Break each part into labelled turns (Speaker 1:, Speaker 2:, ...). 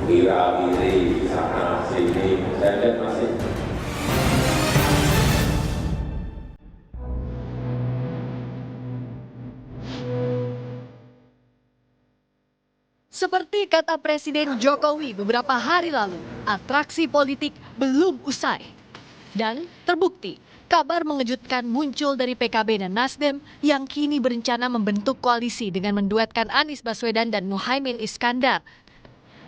Speaker 1: Wira-wiri, sana, sini, saya lihat masih.
Speaker 2: Seperti kata Presiden Jokowi beberapa hari lalu, atraksi politik belum usai. Dan terbukti, kabar mengejutkan muncul dari PKB dan Nasdem yang kini berencana membentuk koalisi dengan menduetkan Anies Baswedan dan Muhaimin Iskandar.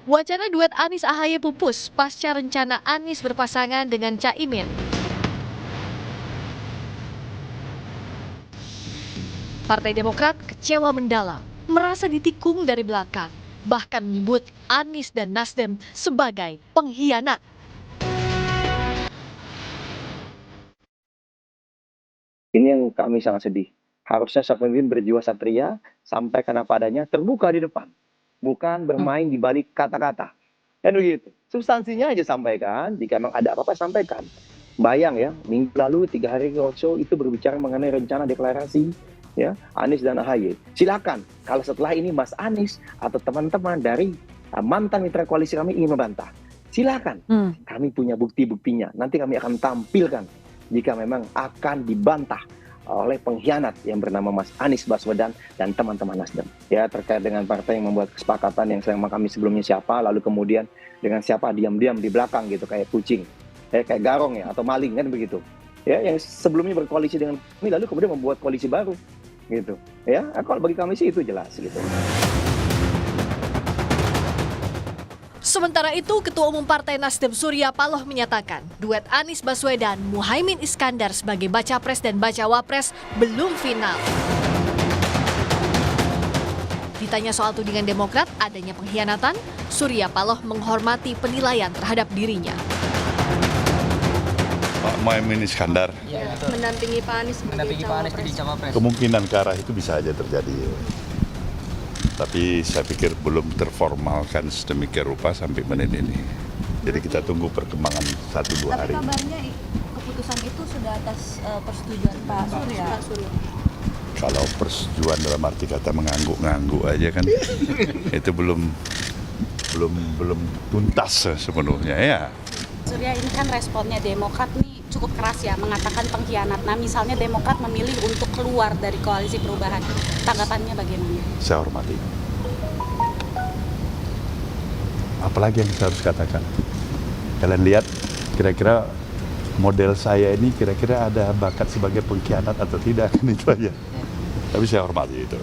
Speaker 2: Wacana duet Anies Ahaye pupus pasca rencana Anies berpasangan dengan Caimin. Partai Demokrat kecewa mendalam, merasa ditikung dari belakang, bahkan menyebut Anies dan Nasdem sebagai pengkhianat.
Speaker 3: Ini yang kami sangat sedih. Harusnya sang pemimpin berjiwa satria, sampaikan apa adanya, terbuka di depan. Bukan bermain di balik kata-kata. Kan begitu. Substansinya aja sampaikan, jika memang ada apa-apa sampaikan. Bayang ya, minggu lalu 3 hari roadshow itu berbicara mengenai rencana deklarasi ya Anies dan Ahaye. Silakan, kalau setelah ini Mas Anies atau teman-teman dari mantan mitra koalisi kami ingin membantah. Silakan, kami punya bukti-buktinya. Nanti kami akan tampilkan jika memang akan dibantah oleh pengkhianat yang bernama Mas Anies Baswedan dan teman-teman Nasdem. Ya, terkait dengan partai yang membuat kesepakatan yang sama kami sebelumnya siapa, lalu kemudian dengan siapa diam-diam di belakang gitu, kayak kucing, kayak garong ya, atau maling kan begitu. Ya, yang sebelumnya berkoalisi dengan kami, lalu kemudian membuat koalisi baru, gitu. Ya, kalau bagi kami sih itu jelas gitu.
Speaker 2: Sementara itu, Ketua Umum Partai Nasdem Surya Paloh menyatakan duet Anies Baswedan, Muhaimin Iskandar sebagai baca pres dan baca wapres belum final. Ditanya soal tudingan Demokrat adanya pengkhianatan, Surya Paloh menghormati penilaian terhadap dirinya.
Speaker 4: Pak Muhaimin Iskandar
Speaker 2: Mendampingi Pak Anies
Speaker 5: jadi cawapres.
Speaker 4: kemungkinan ke arah itu bisa aja terjadi. Tapi saya pikir belum terformalkan sedemikian rupa sampai menit ini. Jadi kita tunggu perkembangan 1-2 hari.
Speaker 6: Tapi kabarnya keputusan itu sudah atas persetujuan Pak Surya.
Speaker 4: Kalau persetujuan dalam arti kata mengangguk-ngangguk aja kan itu belum tuntas sepenuhnya ya.
Speaker 7: Surya, ini kan responnya Demokrat nih cukup keras ya, mengatakan pengkhianat. Nah, misalnya Demokrat memilih untuk keluar dari koalisi perubahan, tanggapannya bagaimana?
Speaker 4: Saya hormati. Apalagi yang saya harus katakan? Kalian lihat kira-kira model saya ini kira-kira ada bakat sebagai pengkhianat atau tidak, kan itu aja. Tapi saya hormati itu.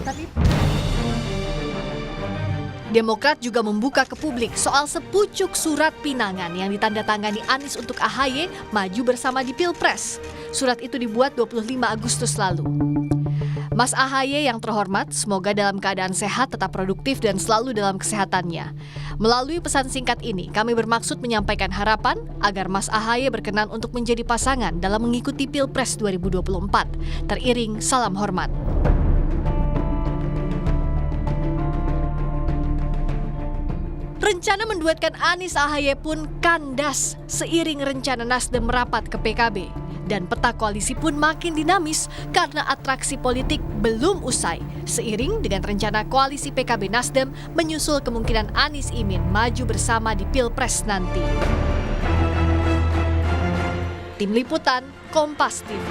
Speaker 2: Demokrat juga membuka ke publik soal sepucuk surat pinangan yang ditandatangani Anies untuk Ahaye maju bersama di Pilpres. Surat itu dibuat 25 Agustus lalu. Mas Ahaye yang terhormat, semoga dalam keadaan sehat, tetap produktif dan selalu dalam kesehatannya. Melalui pesan singkat ini, kami bermaksud menyampaikan harapan agar Mas Ahaye berkenan untuk menjadi pasangan dalam mengikuti Pilpres 2024. Teriring salam hormat. Rencana menduetkan Anies Ahaye pun kandas seiring rencana Nasdem merapat ke PKB. Dan peta koalisi pun makin dinamis karena atraksi politik belum usai. Seiring dengan rencana koalisi PKB Nasdem menyusul kemungkinan Anies Imin maju bersama di Pilpres nanti. Tim Liputan, Kompas TV.